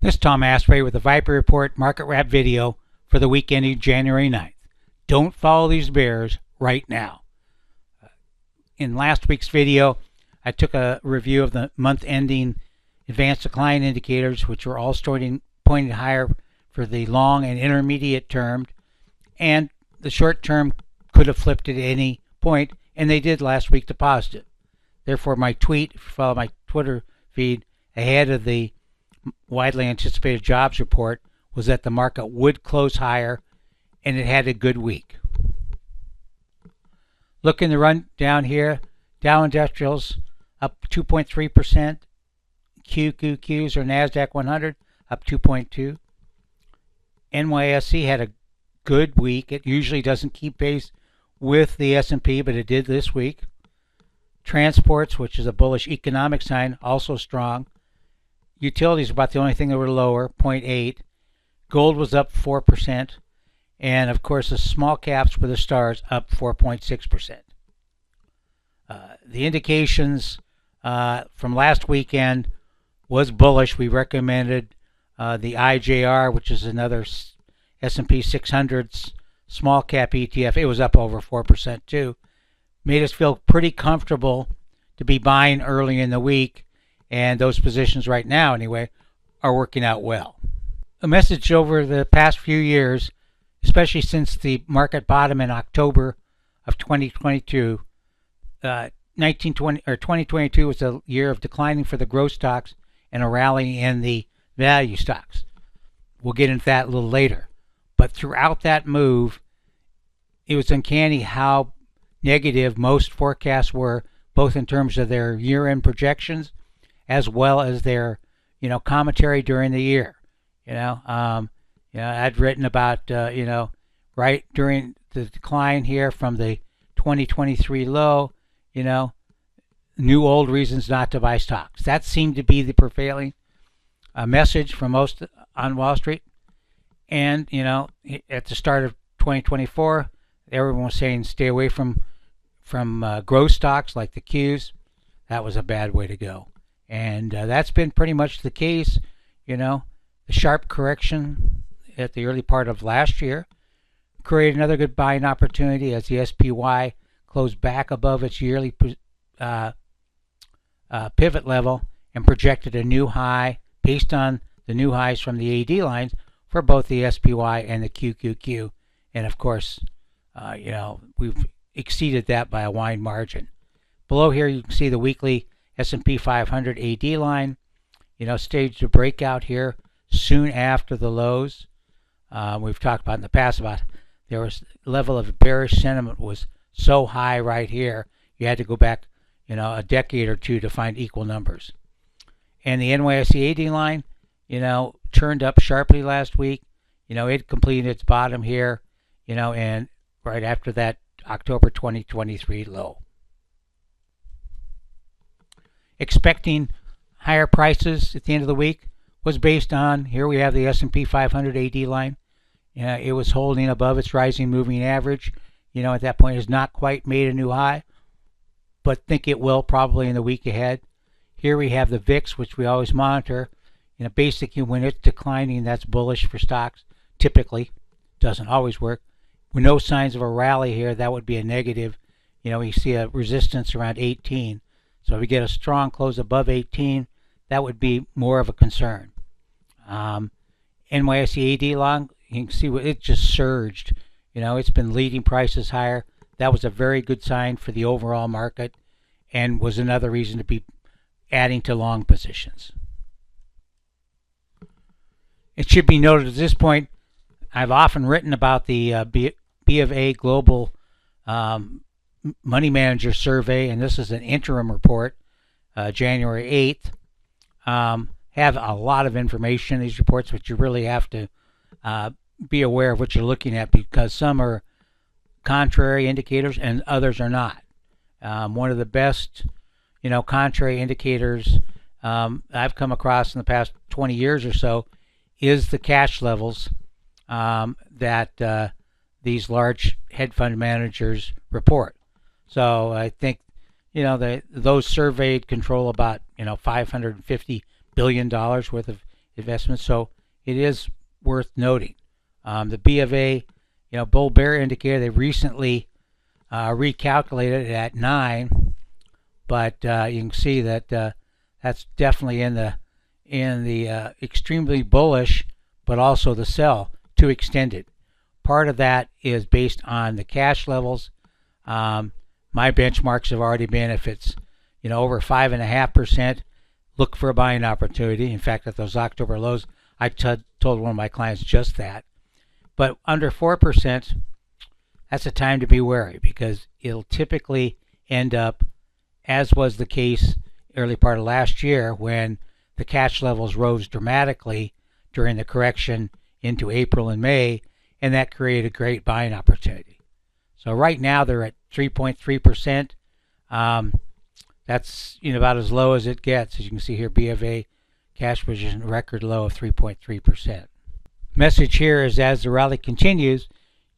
This is Tom Aspray with the Viper Report Market Wrap video for the week ending January 9th. Don't follow these bears right now. In last week's video, I took a review of the month-ending advanced decline indicators, which were all pointing higher for the long and intermediate term, and the short term could have flipped at any point, and they did last week to positive. Therefore, my tweet, if you follow my Twitter feed, ahead of the widely anticipated jobs report was that the market would close higher, and it had a good week. Looking to run down here, Dow Industrials up 2.3%, QQQs or NASDAQ 100 up 2.2%. NYSE had a good week. It usually doesn't keep pace with the S&P, but it did this week. Transports, which is a bullish economic sign, also strong. Utilities are about the only thing that were lower, 0.8. Gold was up 4%. And, of course, the small caps were the stars, up 4.6%. The indications from last weekend was bullish. We recommended the IJR, which is another S&P 600's small cap ETF. It was up over 4% too. Made us feel pretty comfortable to be buying early in the week. And those positions right now, anyway, are working out well. A message over the past few years, especially since the market bottom in October of 2022, 2022 was a year of declining for the growth stocks and a rally in the value stocks. We'll get into that a little later. But throughout that move, it was uncanny how negative most forecasts were, both in terms of their year-end projections as well as their, commentary during the year. I'd written about, right during the decline here from the 2023 low, new old reasons not to buy stocks. That seemed to be the prevailing message from most on Wall Street. And, at the start of 2024, everyone was saying stay away from growth stocks like the Qs. That was a bad way to go. And that's been pretty much the case. The sharp correction at the early part of last year created another good buying opportunity as the SPY closed back above its yearly pivot level and projected a new high based on the new highs from the AD lines for both the SPY and the QQQ. And of course, we've exceeded that by a wide margin. Below here, you can see the weekly S&P 500 AD line, staged a breakout here soon after the lows. We've talked about in the past about there was level of bearish sentiment was so high right here, you had to go back, a decade or two to find equal numbers. And the NYSE AD line, turned up sharply last week. It completed its bottom here, and right after that October 2023 low. Expecting higher prices at the end of the week was based on, here we have the S&P 500 AD line. It was holding above its rising moving average. At that point, it has not quite made a new high, but think it will probably in the week ahead. Here we have the VIX, which we always monitor. Basically, when it's declining, that's bullish for stocks. Typically, doesn't always work. With no signs of a rally here, that would be a negative. We see a resistance around 18. So if we get a strong close above 18, that would be more of a concern. NYSE AD long, you can see it just surged. It's been leading prices higher. That was a very good sign for the overall market and was another reason to be adding to long positions. It should be noted at this point, I've often written about the B of A Global Money Manager Survey, and this is an interim report, January 8th. Have a lot of information in these reports, but you really have to be aware of what you're looking at because some are contrary indicators and others are not. One of the best, contrary indicators I've come across in the past 20 years or so is the cash levels that these large hedge fund managers report. So I think, those surveyed control about, $550 billion worth of investments. So it is worth noting. The B of A, bull bear indicator, they recently recalculated it at 9, but you can see that that's definitely in the extremely bullish, but also the sell to extended. Part of that is based on the cash levels. My benchmarks have already been, if it's over 5.5%, look for a buying opportunity. In fact, at those October lows, I told one of my clients just that. But under 4%, that's a time to be wary, because it'll typically end up, as was the case early part of last year, when the cash levels rose dramatically during the correction into April and May, and that created a great buying opportunity. So right now they're at 3.3%. That's about as low as it gets. As you can see here, B of A cash position record low of 3.3%. Message here is, as the rally continues,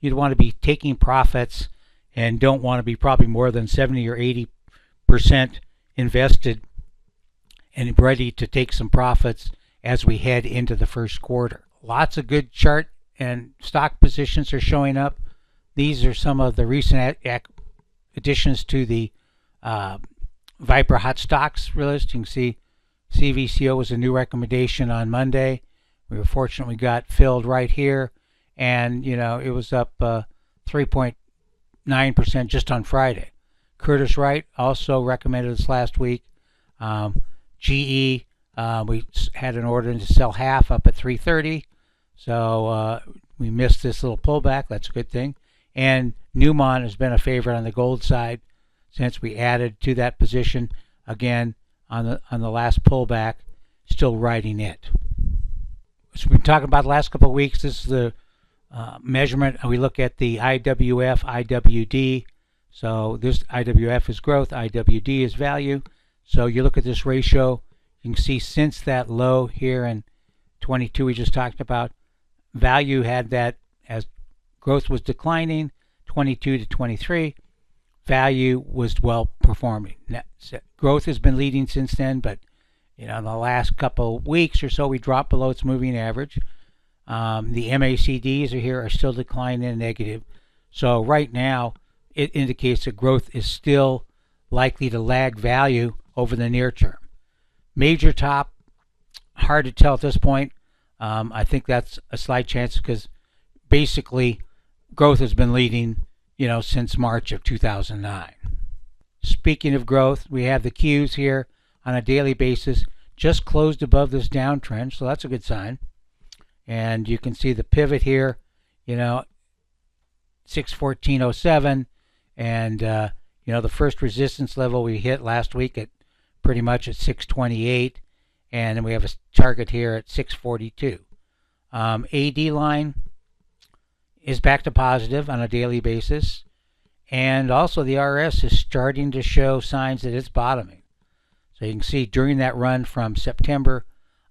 you'd want to be taking profits and don't want to be probably more than 70 or 80% invested and ready to take some profits as we head into the first quarter. Lots of good chart and stock positions are showing up. These are some of the recent additions to the Viper Hot Stocks list. You can see CVCO was a new recommendation on Monday. We were fortunate we got filled right here, and it was up 3.9% just on Friday. Curtis Wright also recommended us last week. GE, we had an order to sell half up at 330, so we missed this little pullback. That's a good thing. And Newmont has been a favorite on the gold side since we added to that position again on the last pullback, still riding it. So we've been talking about the last couple of weeks. This is the measurement. We look at the IWF, IWD. So this IWF is growth, IWD is value. So you look at this ratio, you can see since that low here in 22 we just talked about, value had that as growth was declining, 22 to 23. Value was well performing. Growth has been leading since then, but in the last couple weeks or so we dropped below its moving average. The MACDs are still declining and negative. So right now it indicates that growth is still likely to lag value over the near term. Major top, hard to tell at this point. I think that's a slight chance, because basically growth has been leading since March of 2009. Speaking of growth, we have the Qs here on a daily basis just closed above this downtrend, so that's a good sign. And you can see the pivot here, 614.07, and the first resistance level we hit last week at pretty much at 628, and then we have a target here at 642. AD line is back to positive on a daily basis, and also the RS is starting to show signs that it's bottoming. So you can see during that run from September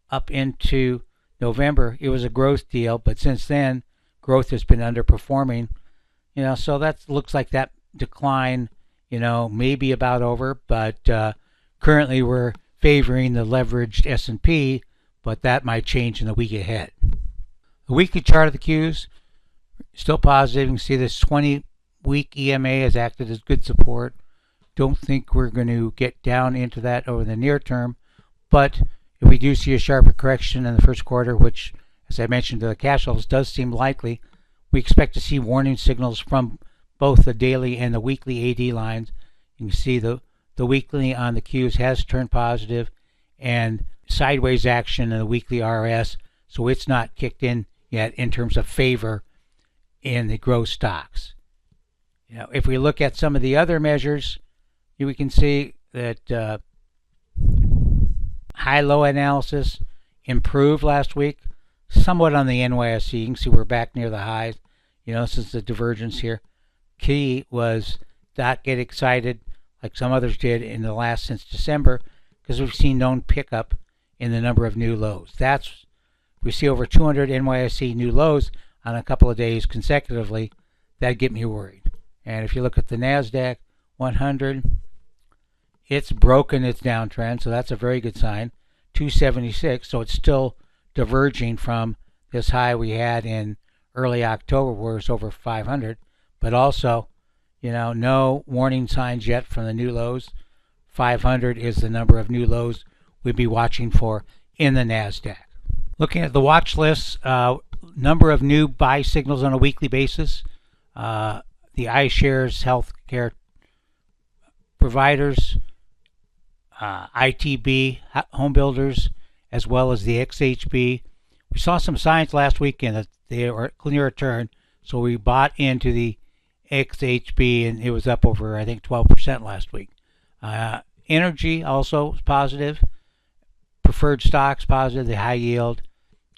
up into November, it was a growth deal, but since then growth has been underperforming. So that looks like that decline may be about over, but currently we're favoring the leveraged S&P, but that might change in the week ahead. The weekly chart of the Qs still positive. You can see this 20-week EMA has acted as good support. Don't think we're going to get down into that over the near term, but if we do see a sharper correction in the first quarter, which, as I mentioned, the cash levels does seem likely, we expect to see warning signals from both the daily and the weekly AD lines. You can see the weekly on the Qs has turned positive, and sideways action in the weekly RS, so it's not kicked in yet in terms of favor in the growth stocks. If we look at some of the other measures, we can see that high-low analysis improved last week, somewhat on the NYSE. You can see we're back near the highs. Since the divergence here. Key was not get excited like some others did since December, because we've seen known pickup in the number of new lows. We see over 200 NYSE new lows on a couple of days consecutively. That'd get me worried. And if you look at the NASDAQ 100, it's broken its downtrend, so that's a very good sign. 276, so it's still diverging from this high we had in early October where it's over 500, but also, no warning signs yet from the new lows. 500 is the number of new lows we'd be watching for in the NASDAQ. Looking at the watch lists, number of new buy signals on a weekly basis. The iShares healthcare providers, ITB, home builders, as well as the XHB. We saw some signs last weekend that they were near a turn, so we bought into the XHB, and it was up over, I think, 12% last week. Energy also was positive. Preferred stocks positive, the high yield.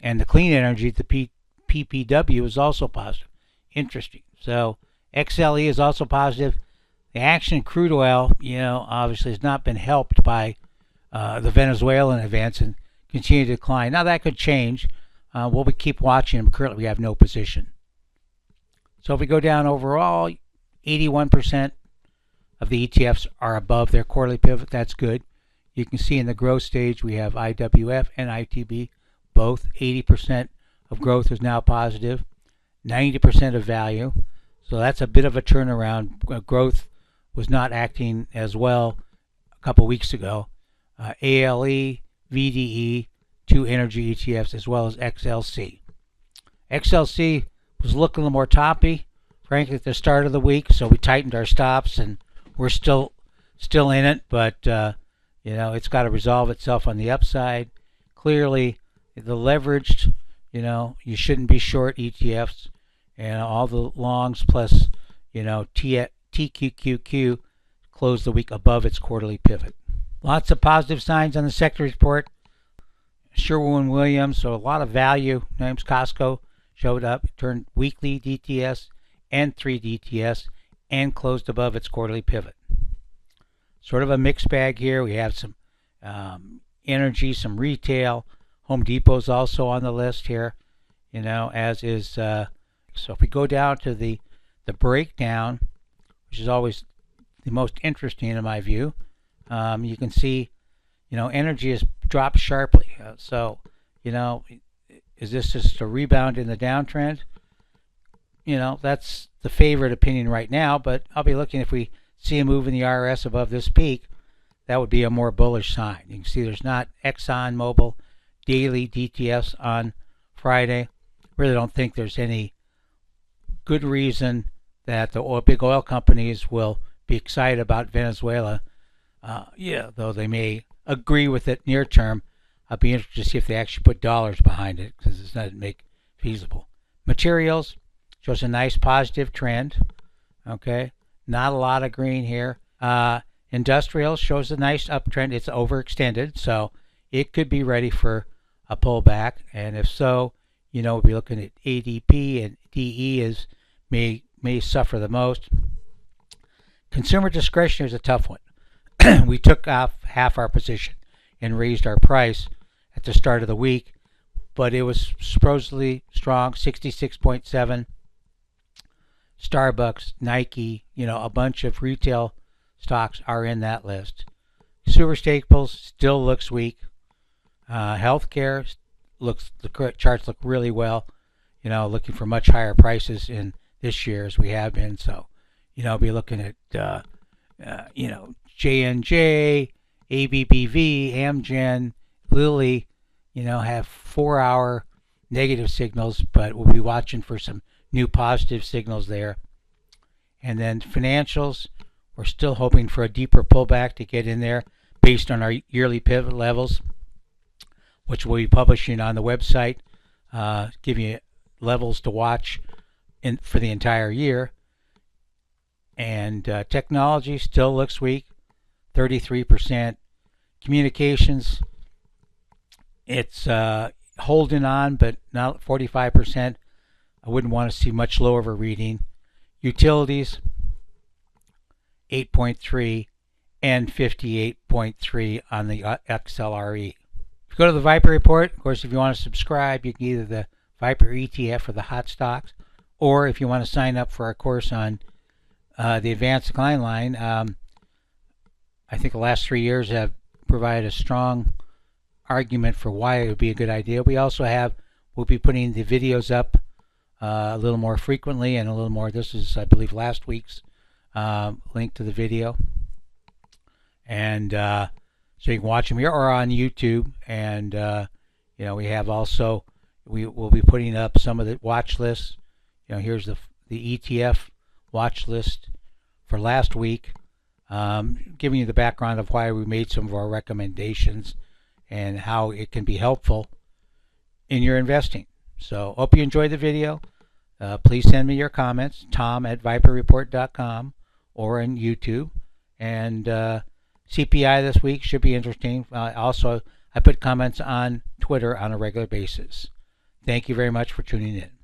And the clean energy, the PPW, is also positive. Interesting. So XLE is also positive. The action in crude oil, obviously has not been helped by the Venezuelan events and continue to decline. Now that could change. We'll keep watching them. Currently we have no position. So if we go down overall, 81% of the ETFs are above their quarterly pivot. That's good. You can see in the growth stage we have IWF and ITB. Both 80% of growth is now positive. 90% of value. So that's a bit of a turnaround. Growth was not acting as well a couple weeks ago. ALE, VDE, 2 energy ETFs, as well as XLC. XLC was looking a little more toppy, frankly, at the start of the week, so we tightened our stops, and we're still in it, but it's got to resolve itself on the upside. Clearly, the leveraged, you shouldn't be short ETFs, and all the longs plus, TQQQ closed the week above its quarterly pivot. Lots of positive signs on the sector report. Sherwin-Williams, so a lot of value. Names Costco showed up, turned weekly DTS and 3 DTS, and closed above its quarterly pivot. Sort of a mixed bag here. We have some energy, some retail. Home Depot's also on the list here, as is. So if we go down to the breakdown, which is always the most interesting in my view, you can see, energy has dropped sharply. Is this just a rebound in the downtrend? That's the favorite opinion right now, but I'll be looking if we see a move in the RS above this peak. That would be a more bullish sign. You can see there's not Exxon Mobil daily DTS on Friday. Really don't think there's any good reason that the big oil companies will be excited about Venezuela. Though they may agree with it near term. I'll be interested to see if they actually put dollars behind it, because it doesn't make it feasible. Materials shows a nice positive trend. Okay, not a lot of green here. Industrial shows a nice uptrend. It's overextended, so it could be ready for a pullback. And if so, we'll be looking at ADP, and DE may suffer the most. Consumer discretionary is a tough one. We took off half our position and raised our price at the start of the week, but it was supposedly strong, 66.7. Starbucks, Nike, a bunch of retail stocks are in that list. Consumer staples still looks weak. Healthcare the charts look really well. Looking for much higher prices in this year as we have been. So, be looking at J&J, ABBV, Amgen, Lilly, have 4-hour negative signals, but we'll be watching for some new positive signals there. And then financials, we're still hoping for a deeper pullback to get in there based on our yearly pivot levels, which we'll be publishing on the website, giving you levels to watch for the entire year. And technology still looks weak, 33%. Communications, it's holding on, but not 45%. I wouldn't want to see much lower of a reading. Utilities, 8.3 and 58.3 on the XLRE. If you go to the Viper Report, of course, if you want to subscribe, you can either the Viper ETF or the hot stocks, or if you want to sign up for our course on the advanced decline line, I think the last 3 years have provided a strong argument for why it would be a good idea. We'll be putting the videos up a little more frequently and a little more. This is, I believe, last week's link to the video. And so you can watch them here or on YouTube. And, we have also, we will be putting up some of the watch lists. Here's the ETF watch list for last week, giving you the background of why we made some of our recommendations and how it can be helpful in your investing. So hope you enjoyed the video. Please send me your comments, tom@viperreport.com or on YouTube. And CPI this week should be interesting. Also, I put comments on Twitter on a regular basis. Thank you very much for tuning in.